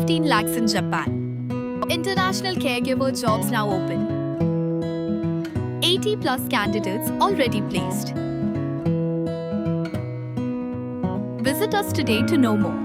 15 lakhs in Japan. International caregiver jobs now open. 80 plus candidates already placed. Visit us today to know more.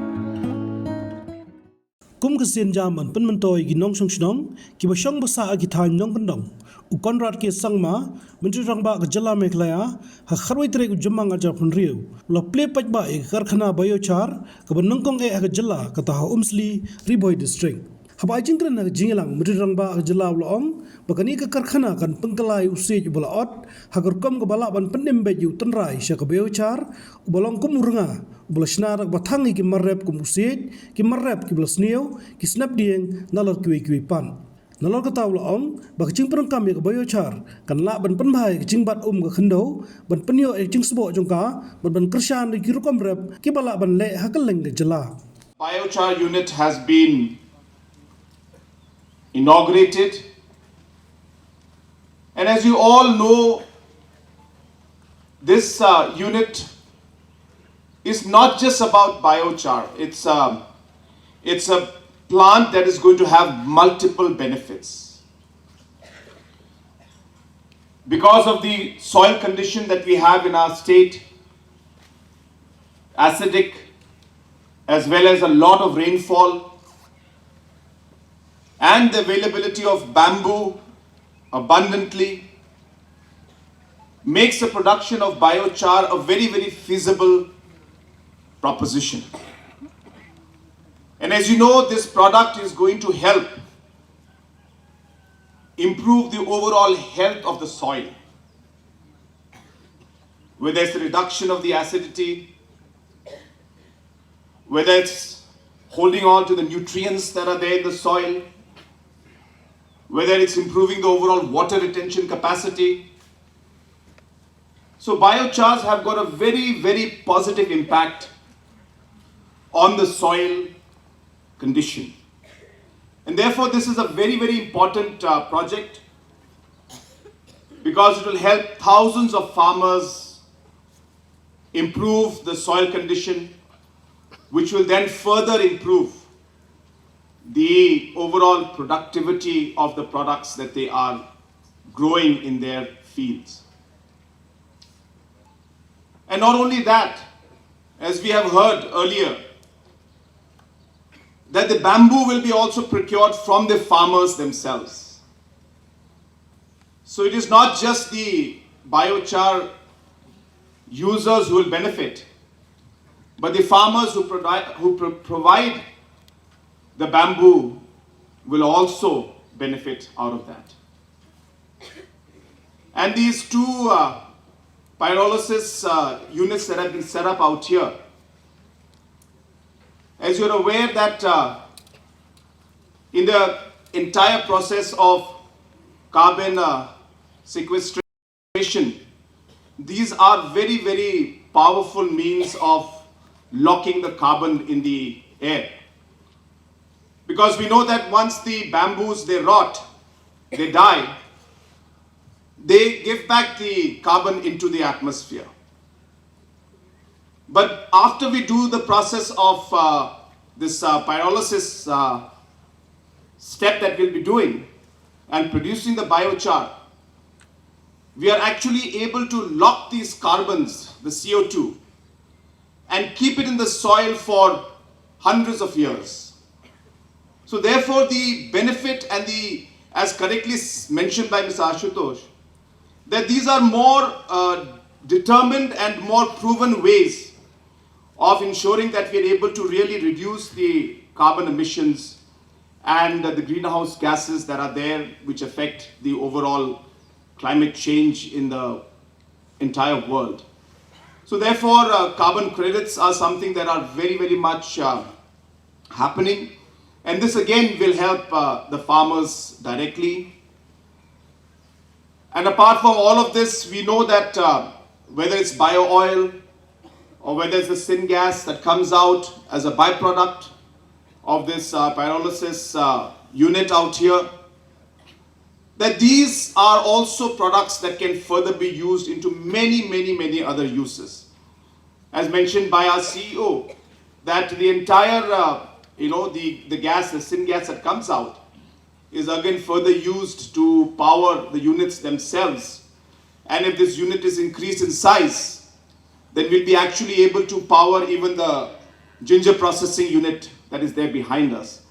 Kum kesian zaman Jingmyntoi ginong song ki basong basa agi Thain nong pendong u Conrad ke sangma menteri rangba ke jela Meghalaya ha kharwai tere u jemang aja pun riu lo Plie pajba e karkhana Biochar ke benongkong e ke jela ke taha Umsli Bhoi district haba jingkran ke jingelang menteri rangba ke jela ulong bakani ke karkhana kan pengkelai usij balaot hagar kom ke balak ban pendim baju tenrai sya ke Biochar u balong kum urunga Belasna rak batangi ki marrep kum usit, ki marrep ki belasniu, ki snap dieng nalor ki pan. Nalor ka taw laong, bak jing perangkam ya ke Biochar, kan la ban penbhai ki jing bat ke khendo, ban penyo e jing sbo jongka, ban kershan ki rukom rep, ki balak ban le hakeleng ke jela. Biochar unit has been inaugurated, and as you all know, this unit is not just about biochar. It's a plant that is going to have multiple benefits. Because of the soil condition that we have in our state, acidic, as well as a lot of rainfall, and the availability of bamboo abundantly, makes the production of biochar a very, very feasible proposition. And as you know, this product is going to help improve the overall health of the soil, whether it's the reduction of the acidity, whether it's holding on to the nutrients that are there in the soil, whether it's improving the overall water retention capacity. So biochars have got a very, very positive impact on the soil condition. And therefore this is a very, very important project, because it will help thousands of farmers improve the soil condition, which will then further improve the overall productivity of the products that they are growing in their fields. And not only that, as we have heard earlier, that the bamboo will be also procured from the farmers themselves. So it is not just the biochar users who will benefit, but the farmers who provide the bamboo will also benefit out of that. And these two pyrolysis units that have been set up out here, as you're aware that in the entire process of carbon sequestration, these are very, very powerful means of locking the carbon in the air. Because we know that once the bamboos, they rot, they die, they give back the carbon into the atmosphere. But after we do the process of this pyrolysis step that we'll be doing and producing the biochar, we are actually able to lock these carbons, the CO2, and keep it in the soil for hundreds of years. So therefore the benefit and the, as correctly mentioned by Mr. Ashutosh, that these are more determined and more proven ways of ensuring that we are able to really reduce the carbon emissions and the greenhouse gases that are there, which affect the overall climate change in the entire world. So therefore, carbon credits are something that are very, very much happening. And this again will help the farmers directly. And apart from all of this, we know that whether it's bio oil, or whether it's the syngas that comes out as a byproduct of this pyrolysis unit out here, that these are also products that can further be used into many, many, many other uses. As mentioned by our CEO, that the entire the gas, the syngas that comes out is again further used to power the units themselves. And if this unit is increased in size, then we'll be actually able to power even the ginger processing unit that is there behind us.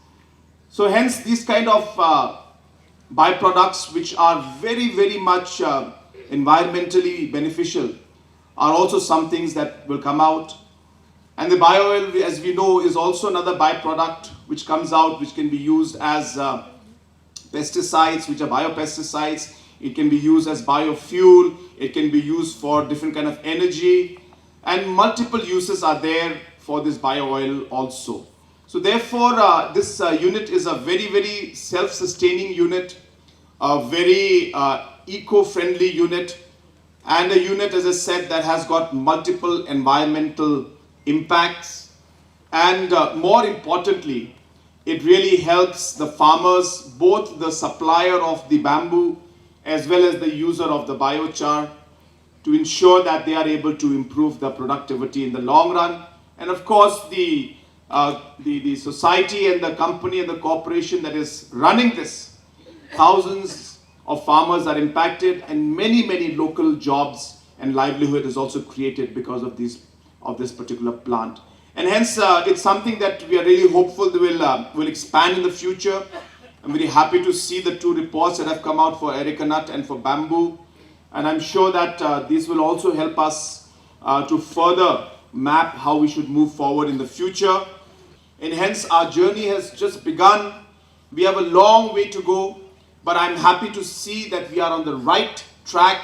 So hence these kind of byproducts, which are very, very much environmentally beneficial, are also some things that will come out. And the bio-oil, as we know, is also another byproduct which comes out, which can be used as pesticides, which are biopesticides. It can be used as biofuel. It can be used for different kind of energy. And multiple uses are there for this bio-oil also. So therefore, this unit is a very, very self-sustaining unit, a very eco-friendly unit, and a unit, as I said, that has got multiple environmental impacts. And more importantly, it really helps the farmers, both the supplier of the bamboo as well as the user of the biochar, to ensure that they are able to improve the productivity in the long run. And of course, the society and the company and the corporation that is running this, thousands of farmers are impacted, and many, many local jobs and livelihood is also created because of this particular plant. And hence, it's something that we are really hopeful will expand in the future. I'm very happy to see the 2 reports that have come out for areca nut and for bamboo. And I'm sure that these will also help us to further map how we should move forward in the future. And hence, our journey has just begun. We have a long way to go, but I'm happy to see that we are on the right track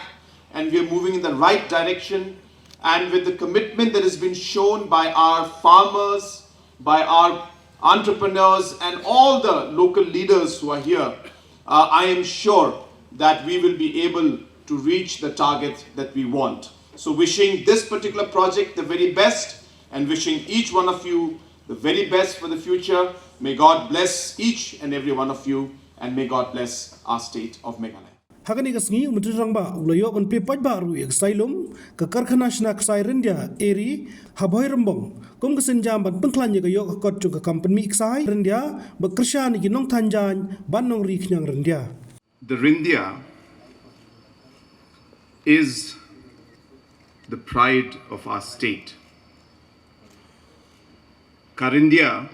and we are moving in the right direction. And with the commitment that has been shown by our farmers, by our entrepreneurs, and all the local leaders who are here, I am sure that we will be able to reach the target that we want. So wishing this particular project the very best, and wishing each one of you the very best for the future. May God bless each and every one of you, and may God bless our state of Meghalaya. Hagani kasngi umtrang ba ulayok on pipaj ba ru ek Sailum ka karkhana shna ksai India eri ha Bhoirymbong kum kasenjam ban pengklan ye yok kot chung ka company ksai India ba krishan gi nong thanjan ban nong ri khnyang India. The Rindia is the pride of our state. Karindia,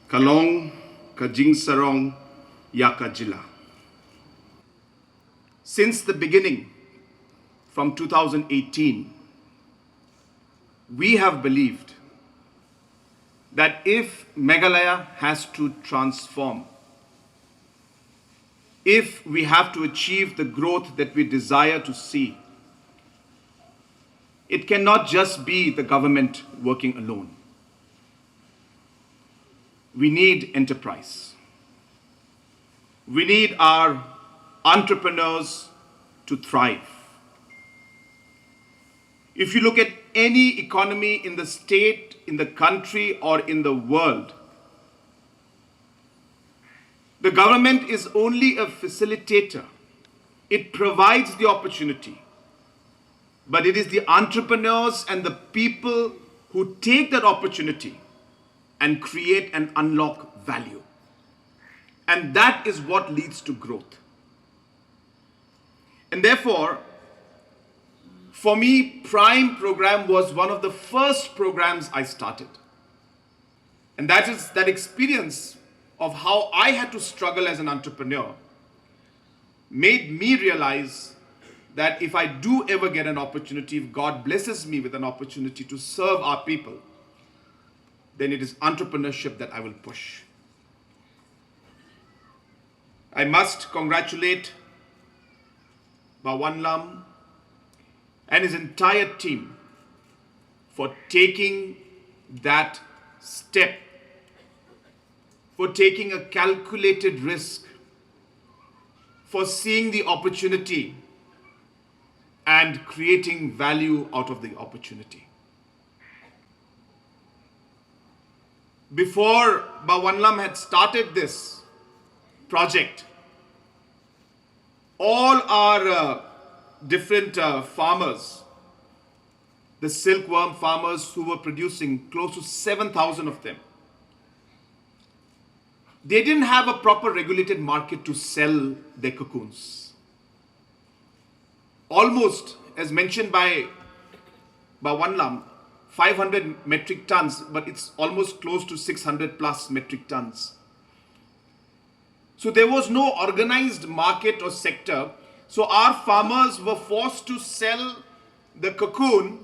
Kalong, Kajingsarong, Yakajila. Since the beginning, from 2018, we have believed that if Meghalaya has to transform, if we have to achieve the growth that we desire to see, it cannot just be the government working alone. We need enterprise. We need our entrepreneurs to thrive. If you look at any economy in the state, in the country, or in the world, the government is only a facilitator. It provides the opportunity. But it is the entrepreneurs and the people who take that opportunity and create and unlock value. And that is what leads to growth. And therefore, for me, Prime program was one of the first programs I started. And that is that experience of how I had to struggle as an entrepreneur made me realize that if I do ever get an opportunity, if God blesses me with an opportunity to serve our people, then it is entrepreneurship that I will push. I must congratulate Bhawan Lam and his entire team for taking that step, for taking a calculated risk, for seeing the opportunity and creating value out of the opportunity. Before Bhawan Lam had started this project, all our different farmers, the silkworm farmers who were producing close to 7,000 of them, they didn't have a proper regulated market to sell their cocoons. Almost, as mentioned by Wanlam, 500 metric tons, but it's almost close to 600 plus metric tons. So there was no organized market or sector. So our farmers were forced to sell the cocoon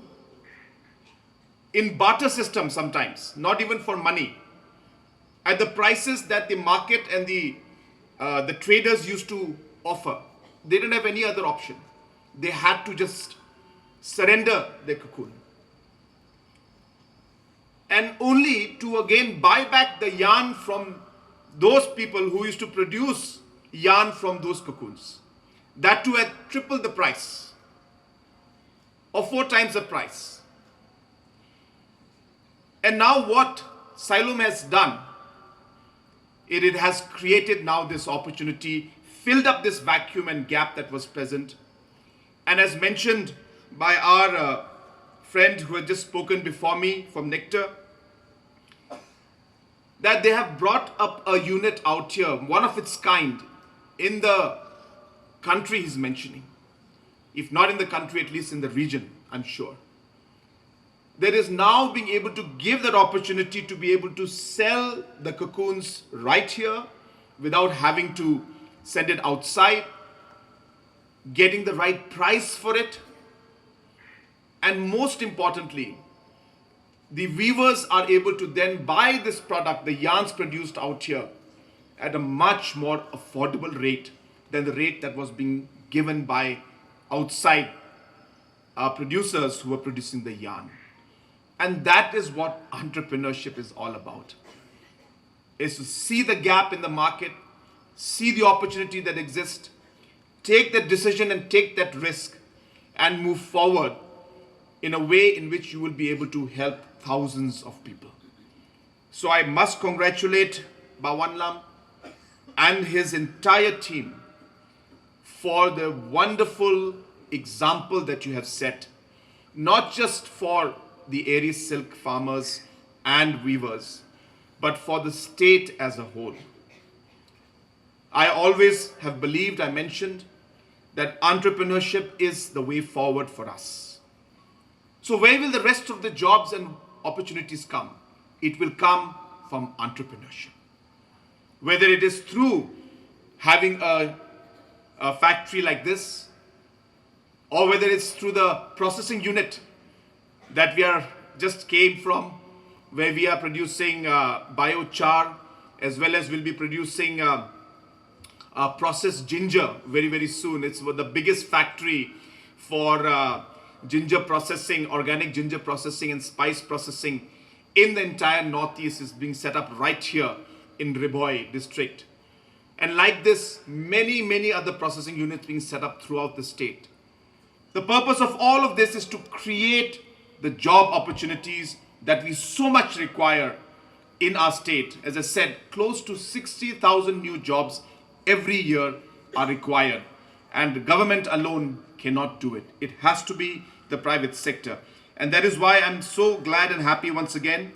in barter system sometimes, not even for money, at the prices that the market and the traders used to offer. They didn't have any other option. They had to just surrender their cocoon. And only to again buy back the yarn from those people who used to produce yarn from those cocoons. That too at triple the price or 4 times the price. And now what Sailum has done, it has created now this opportunity, filled up this vacuum and gap that was present. And as mentioned by our friend who had just spoken before me from Nectar, that they have brought up a unit out here, one of its kind, in the country he's mentioning. If not in the country, at least in the region, I'm sure. There is now being able to give that opportunity to be able to sell the cocoons right here without having to send it outside, getting the right price for it, and most importantly, the weavers are able to then buy this product, the yarns produced out here, at a much more affordable rate than the rate that was being given by outside producers who were producing the yarn. And that is what entrepreneurship is all about, is to see the gap in the market, see the opportunity that exists, take that decision and take that risk and move forward in a way in which you will be able to help thousands of people. So I must congratulate Wanlam and his entire team for the wonderful example that you have set, not just for the Eri silk farmers and weavers, but for the state as a whole. I always have believed, I mentioned, that entrepreneurship is the way forward for us. So where will the rest of the jobs and opportunities come? It will come from entrepreneurship. Whether it is through having a factory like this, or whether it's through the processing unit that we are just came from, where we are producing biochar, as well as we'll be producing processed ginger very, very soon. It's the biggest factory for ginger processing, organic ginger processing and spice processing in the entire Northeast is being set up right here in Bhoi district. And like this, many, many other processing units being set up throughout the state. The purpose of all of this is to create the job opportunities that we so much require in our state. As I said, close to 60,000 new jobs every year are required, and the government alone cannot do it. It has to be the private sector. And that is why I'm so glad and happy once again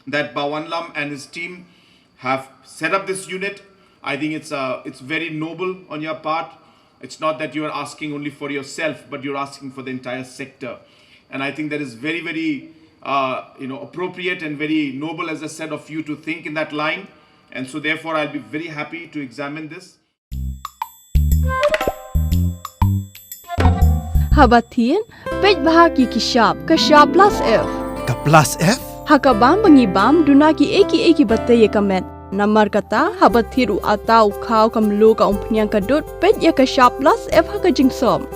that Wanlam and his team have set up this unit. I think it's very noble on your part. It's not that you are asking only for yourself, but you're asking for the entire sector. And I think that is very, very appropriate and very noble, as I said, of you to think in that line. And so therefore, I'll be very happy to examine this. Habatin, pej bahagi kishap, kashap plus F. Ka plus F? Hakabam bangibam dunaki eki bataya kamet. Namar kata habathiru atau kau kamlu ka umpnyang kadut pej ya kashap plus F haka jingsom.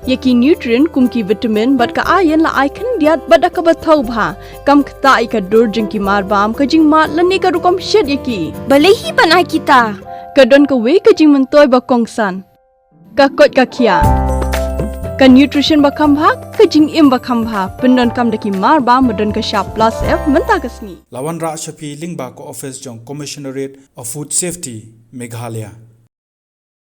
Yaki nutrient kumki vitamin bat ka ayan la icon diat bat ka bathau bha kam kta ika dur jingki marbam ka jingmat lani ka rukom shed yaki balehi banai kita kadon ka we ka Jingmyntoi ba kongsan ka kot ka kia ka nutrition ba khambha ka jingim ba khambha pendon kam daki marbam madon ka sharp plus F menta kasni Lawan Ra Shafi Lingba ko office jong Commissionerate of Food Safety Meghalaya.